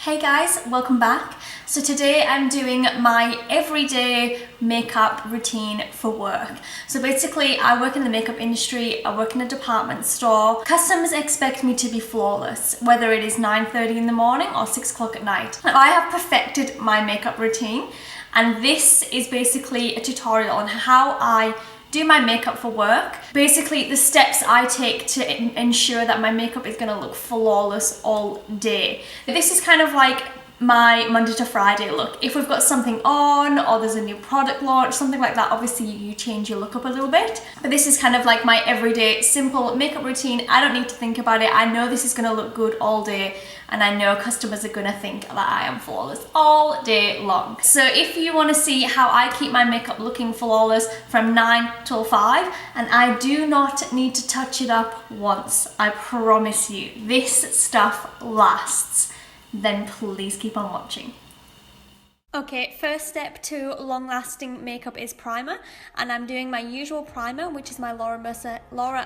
Hey guys, welcome back. So today I'm doing my everyday makeup routine for work. So basically I work in the makeup industry, I work in a department store. Customers expect me to be flawless, whether it is 9:30 in the morning or 6 o'clock at night. Now, I have perfected my makeup routine, and this is basically a tutorial on how I do my makeup for work. Basically the steps I take to ensure that my makeup is gonna look flawless all day. This is kind of like my Monday to Friday look. If we've got something on or there's a new product launch, something like that, obviously you change your look up a little bit. But this is kind of like my everyday simple makeup routine. I don't need to think about it. I know this is gonna look good all day, and I know customers are gonna think that I am flawless all day long. So if you wanna see how I keep my makeup looking flawless from 9 till 5, and I do not need to touch it up once, I promise you, this stuff lasts, then please keep on watching. Okay, first step to long-lasting makeup is primer, and I'm doing my usual primer, which is my Laura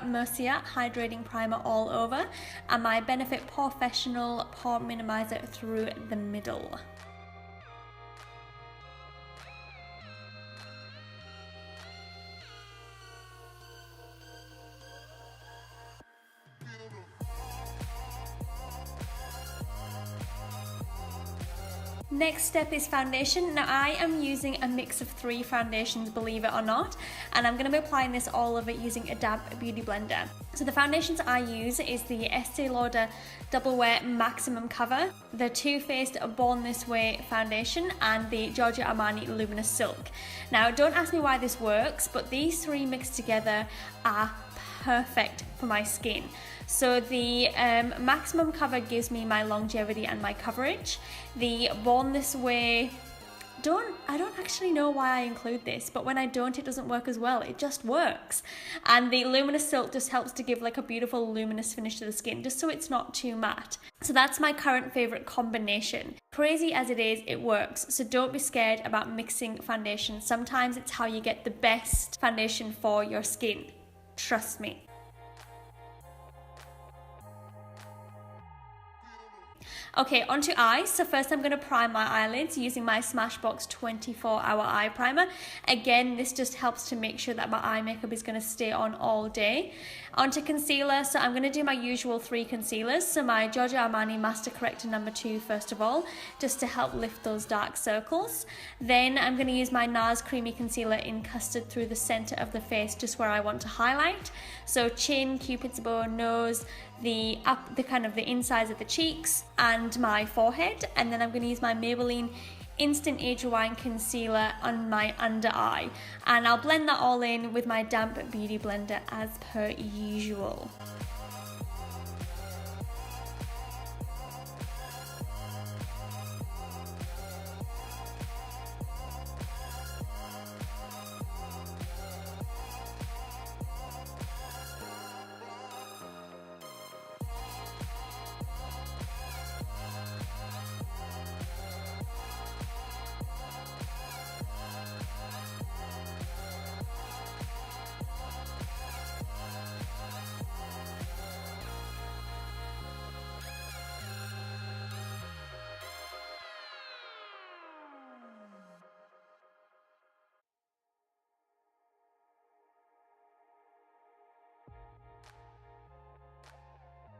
Mercier Hydrating Primer all over, and my Benefit Porefessional Pore Minimiser through the middle. Next step is foundation. Now I am using a mix of 3 foundations, believe it or not, and I'm going to be applying this all over using a damp beauty blender. So the foundations I use is the Estee Lauder Double Wear Maximum Cover, the Too Faced Born This Way foundation, and the Giorgio Armani Luminous Silk. Now don't ask me why this works, but these 3 mixed together are perfect for my skin. So the maximum cover gives me my longevity and my coverage. The Born This Way, I don't actually know why I include this, but when I don't, it doesn't work as well. It just works. And the Luminous Silk just helps to give like a beautiful luminous finish to the skin, just so it's not too matte. So that's my current favorite combination. Crazy as it is, it works. So don't be scared about mixing foundation. Sometimes it's how you get the best foundation for your skin. Trust me. Okay, onto eyes. So first I'm going to prime my eyelids using my SmashBox 24-hour eye primer. Again, this just helps to make sure that my eye makeup is going to stay on all day. Onto concealer. So I'm going to do my usual 3 concealers. So my Giorgio Armani Master Corrector number 2 first of all, just to help lift those dark circles. Then I'm going to use my Nars Creamy Concealer in Custard through the center of the face, just where I want to highlight. So chin, cupid's bow, nose, the kind of the insides of the cheeks, and my forehead. And then I'm going to use my Maybelline Instant Age Rewind Concealer on my under eye, and I'll blend that all in with my damp beauty blender as per usual.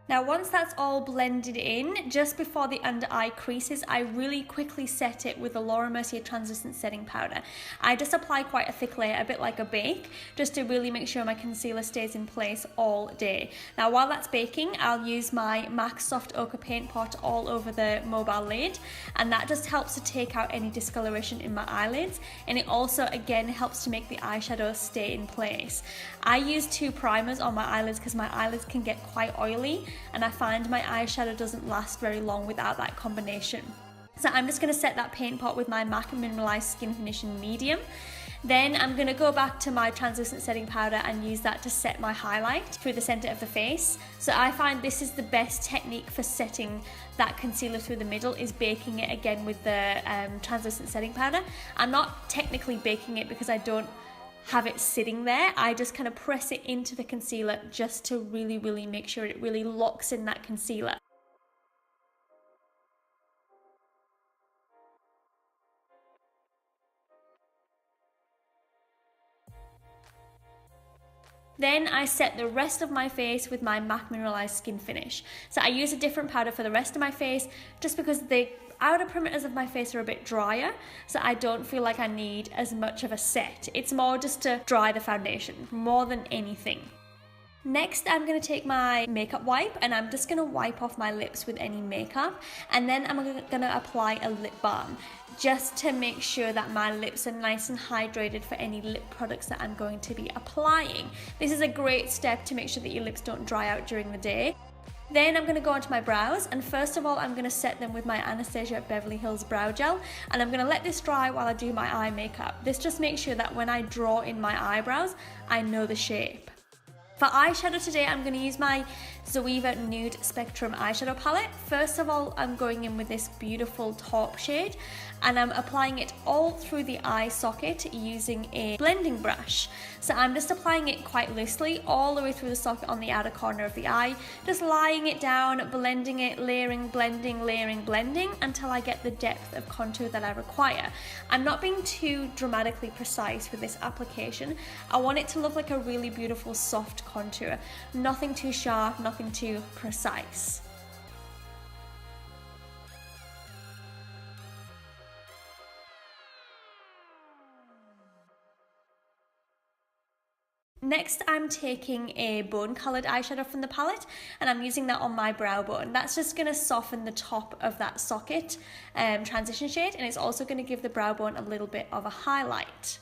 Now once that's all blended in, just before the under eye creases, I really quickly set it with the Laura Mercier translucent setting powder. I just apply quite a thick layer, a bit like a bake, just to really make sure my concealer stays in place all day. Now while that's baking, I'll use my MAC Soft Ochre Paint Pot all over the mobile lid, and that just helps to take out any discoloration in my eyelids, and it also again helps to make the eyeshadow stay in place. I use 2 primers on my eyelids because my eyelids can get quite oily, and I find my eyeshadow doesn't last very long without that combination. So I'm just going to set that paint pot with my MAC Mineralise Skin Finish in medium. Then I'm going to go back to my translucent setting powder and use that to set my highlight through the center of the face. So I find this is the best technique for setting that concealer through the middle, is baking it again with the translucent setting powder. I'm not technically baking it because I don't have it sitting there. I just kind of press it into the concealer just to really make sure it really locks in that concealer. Then I set the rest of my face with my MAC Mineralise Skin Finish. So I use a different powder for the rest of my face just because the outer perimeters of my face are a bit drier, so I don't feel like I need as much of a set. It's more just to dry the foundation more than anything. Next, I'm going to take my makeup wipe and I'm just going to wipe off my lips with any makeup, and then I'm going to apply a lip balm just to make sure that my lips are nice and hydrated for any lip products that I'm going to be applying. This is a great step to make sure that your lips don't dry out during the day. Then I'm going to go onto my brows, and first of all I'm going to set them with my Anastasia Beverly Hills Brow Gel, and I'm going to let this dry while I do my eye makeup. This just makes sure that when I draw in my eyebrows, I know the shape. For eyeshadow today, I'm going to use my Zoeva Nude Spectrum eyeshadow palette. First of all, I'm going in with this beautiful taupe shade and I'm applying it all through the eye socket using a blending brush. So I'm just applying it quite loosely all the way through the socket on the outer corner of the eye, just lying it down, blending it, layering, blending, until I get the depth of contour that I require. I'm not being too dramatically precise with this application. I want it to look like a really beautiful soft contour, nothing too sharp, nothing too precise. Next, I'm taking a bone coloured eyeshadow from the palette and I'm using that on my brow bone. That's just going to soften the top of that socket transition shade, and it's also going to give the brow bone a little bit of a highlight.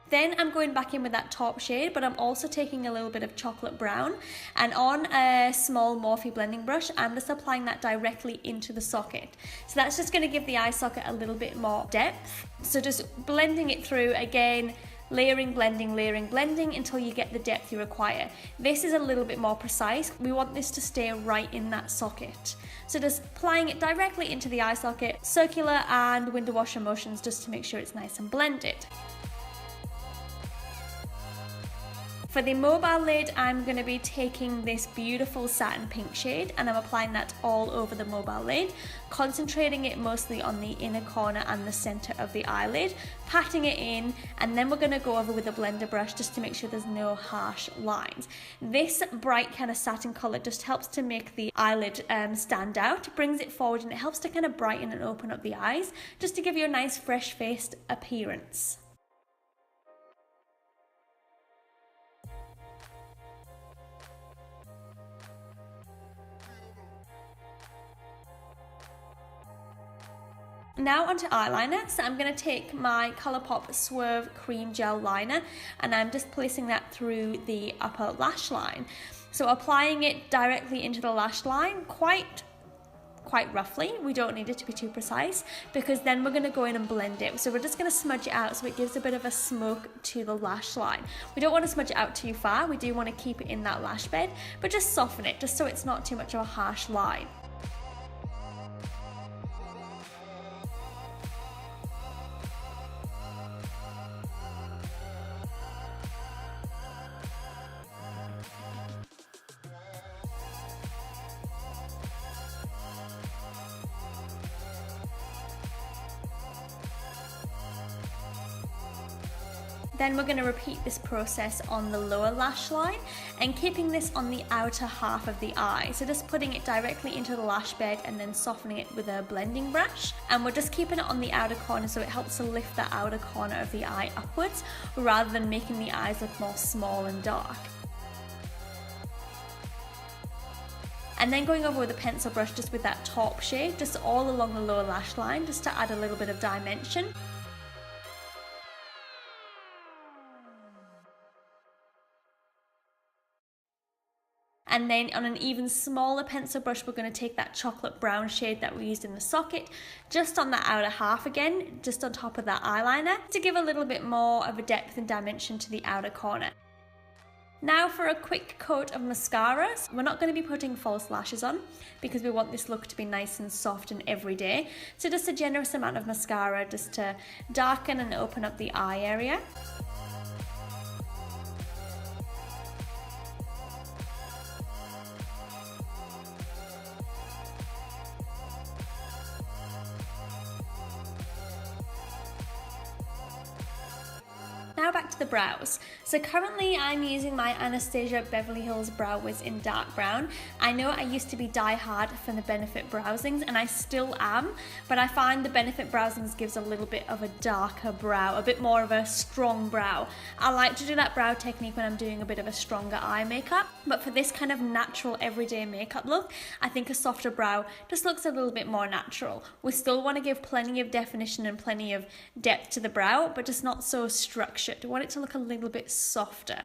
Then I'm going back in with that taupe shade, but I'm also taking a little bit of chocolate brown, and on a small Morphe blending brush, I'm just applying that directly into the socket. So that's just going to give the eye socket a little bit more depth. So just blending it through again, layering, blending until you get the depth you require. This is a little bit more precise. We want this to stay right in that socket. So just applying it directly into the eye socket, circular and window washer motions just to make sure it's nice and blended. For the mobile lid, I'm going to be taking this beautiful satin pink shade and I'm applying that all over the mobile lid, concentrating it mostly on the inner corner and the center of the eyelid, patting it in, and then we're going to go over with a blender brush just to make sure there's no harsh lines. This bright kind of satin color just helps to make the eyelid stand out, brings it forward, and it helps to kind of brighten and open up the eyes just to give you a nice fresh-faced appearance. Now onto eyeliner. So I'm going to take my Colourpop Swerve Cream Gel Liner and I'm just placing that through the upper lash line. So applying it directly into the lash line quite roughly. We don't need it to be too precise because then we're going to go in and blend it. So we're just going to smudge it out so it gives a bit of a smoke to the lash line. We don't want to smudge it out too far. We do want to keep it in that lash bed, but just soften it just so it's not too much of a harsh line. Then we're going to repeat this process on the lower lash line and keeping this on the outer half of the eye. So just putting it directly into the lash bed and then softening it with a blending brush. And we're just keeping it on the outer corner so it helps to lift the outer corner of the eye upwards rather than making the eyes look more small and dark. And then going over with a pencil brush just with that taupe shade, just all along the lower lash line, just to add a little bit of dimension. And then on an even smaller pencil brush, we're going to take that chocolate brown shade that we used in the socket, just on that outer half again, just on top of that eyeliner, to give a little bit more of a depth and dimension to the outer corner. Now for a quick coat of mascara. We're not going to be putting false lashes on because we want this look to be nice and soft and everyday. So just a generous amount of mascara just to darken and open up the eye area. Now back to the brows. So currently I'm using my Anastasia Beverly Hills Brow Wiz in dark brown. I know I used to be die-hard from the Benefit Browsings, and I still am, but I find the Benefit Browsings gives a little bit of a darker brow, a bit more of a strong brow. I like to do that brow technique when I'm doing a bit of a stronger eye makeup, but for this kind of natural everyday makeup look, I think a softer brow just looks a little bit more natural. We still want to give plenty of definition and plenty of depth to the brow, but just not so structured. We want it to look a little bit softer.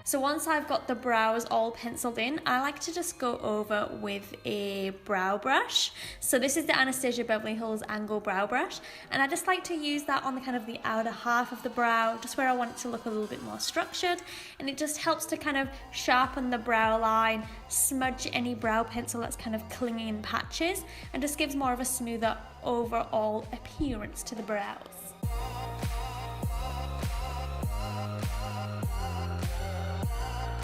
So once I've got the brows all penciled in, I like to just go over with a brow brush. So this is the Anastasia Beverly Hills Angle Brow Brush, and I just like to use that on the kind of the outer half of the brow, just where I want it to look a little bit more structured, and it just helps to kind of sharpen the brow line, smudge any brow pencil that's kind of clinging in patches, and just gives more of a smoother overall appearance to the brows.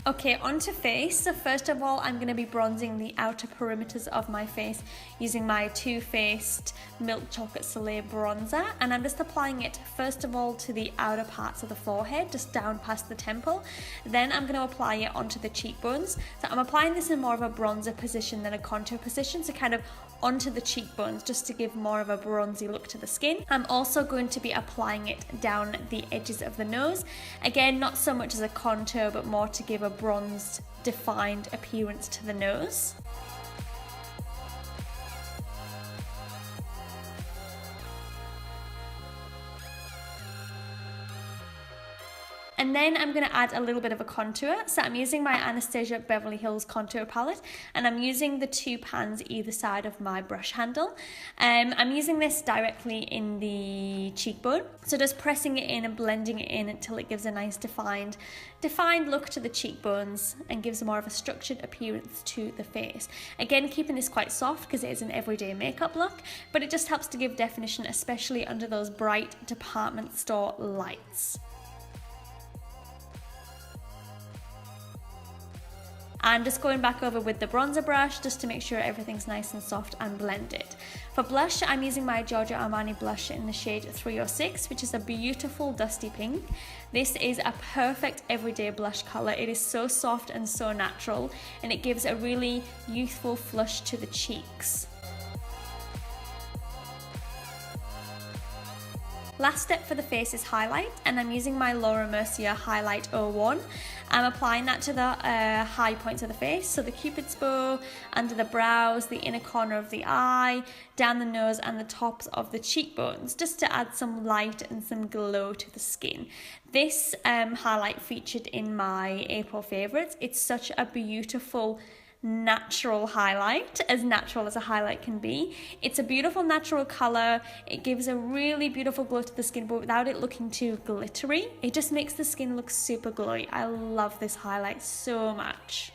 Okay, onto face. So first of all, I'm going to be bronzing the outer perimeters of my face using my Too Faced Milk Chocolate Soleil bronzer, and I'm just applying it first of all to the outer parts of the forehead, just down past the temple. Then I'm going to apply it onto the cheekbones. So I'm applying this in more of a bronzer position than a contour position, so kind of onto the cheekbones just to give more of a bronzy look to the skin. I'm also going to be applying it down the edges of the nose. Again, not so much as a contour, but more to give a bronzed, defined appearance to the nose. And then I'm going to add a little bit of a contour. So I'm using my Anastasia Beverly Hills contour palette, and I'm using the two pans either side of my brush handle. I'm using this directly in the cheekbone. So just pressing it in and blending it in until it gives a nice defined look to the cheekbones and gives more of a structured appearance to the face. Again, keeping this quite soft because it is an everyday makeup look, but it just helps to give definition, especially under those bright department store lights. And just going back over with the bronzer brush just to make sure everything's nice and soft and blended. For blush, I'm using my Giorgio Armani blush in the shade 306, which is a beautiful dusty pink. This is a perfect everyday blush colour. It is so soft and so natural, and it gives a really youthful flush to the cheeks. Last step for the face is highlight, and I'm using my Laura Mercier Highlight 01. I'm applying that to the high points of the face, so the cupid's bow, under the brows, the inner corner of the eye, down the nose and the tops of the cheekbones, just to add some light and some glow to the skin. This highlight featured in my April favourites. It's such a beautiful natural highlight, as natural as a highlight can be. It's a beautiful natural color. It gives a really beautiful glow to the skin, but without it looking too glittery. It just makes the skin look super glowy. I love this highlight so much.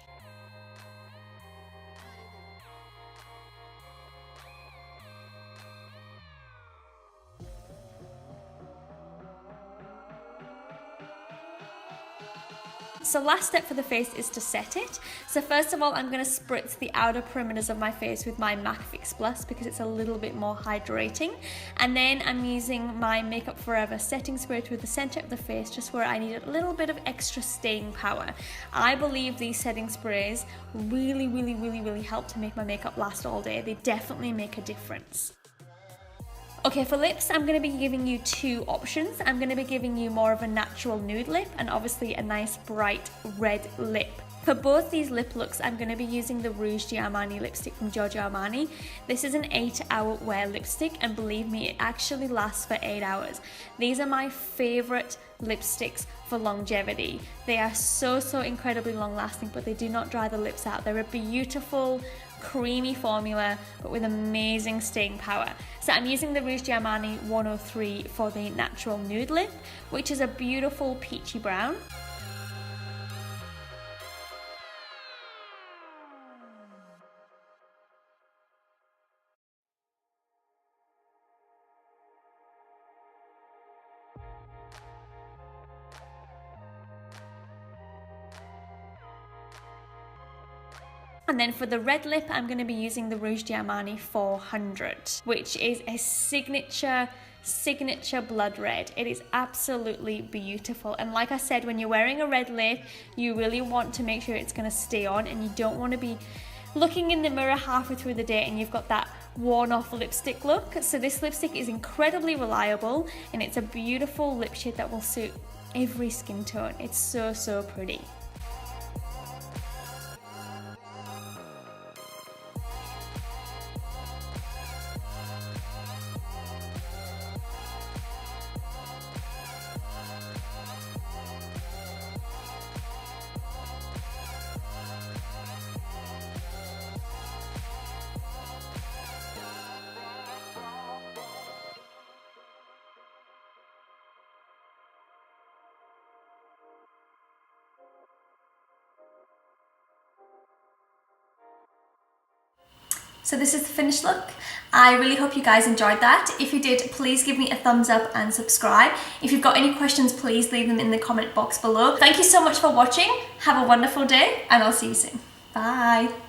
So last step for the face is to set it. So first of all, I'm going to spritz the outer perimeters of my face with my MAC Fix Plus because it's a little bit more hydrating. And then I'm using my Makeup Forever setting spray through the center of the face, just where I need a little bit of extra staying power. I believe these setting sprays really help to make my makeup last all day. They definitely make a difference. Okay, for lips, I'm going to be giving you two options. I'm going to be giving you more of a natural nude lip and obviously a nice bright red lip. For both these lip looks, I'm going to be using the Rouge D'Armani lipstick from Giorgio Armani. This is an 8-hour wear lipstick, and believe me, it actually lasts for 8 hours. These are my favorite lipsticks for longevity. They are so incredibly long lasting, but they do not dry the lips out. They're a beautiful, creamy formula, but with amazing staying power. So I'm using the Rouge D'Armani 103 for the natural nude lip, which is a beautiful peachy brown. And then for the red lip, I'm going to be using the Rouge D'Armani 400, which is a signature blood red. It is absolutely beautiful. And like I said, when you're wearing a red lip, you really want to make sure it's going to stay on, and you don't want to be looking in the mirror halfway through the day and you've got that worn off lipstick look. So this lipstick is incredibly reliable, and it's a beautiful lip shade that will suit every skin tone. It's so pretty. So this is the finished look. I really hope you guys enjoyed that. If you did, please give me a thumbs up and subscribe. If you've got any questions, please leave them in the comment box below. Thank you so much for watching. Have a wonderful day, and I'll see you soon. Bye.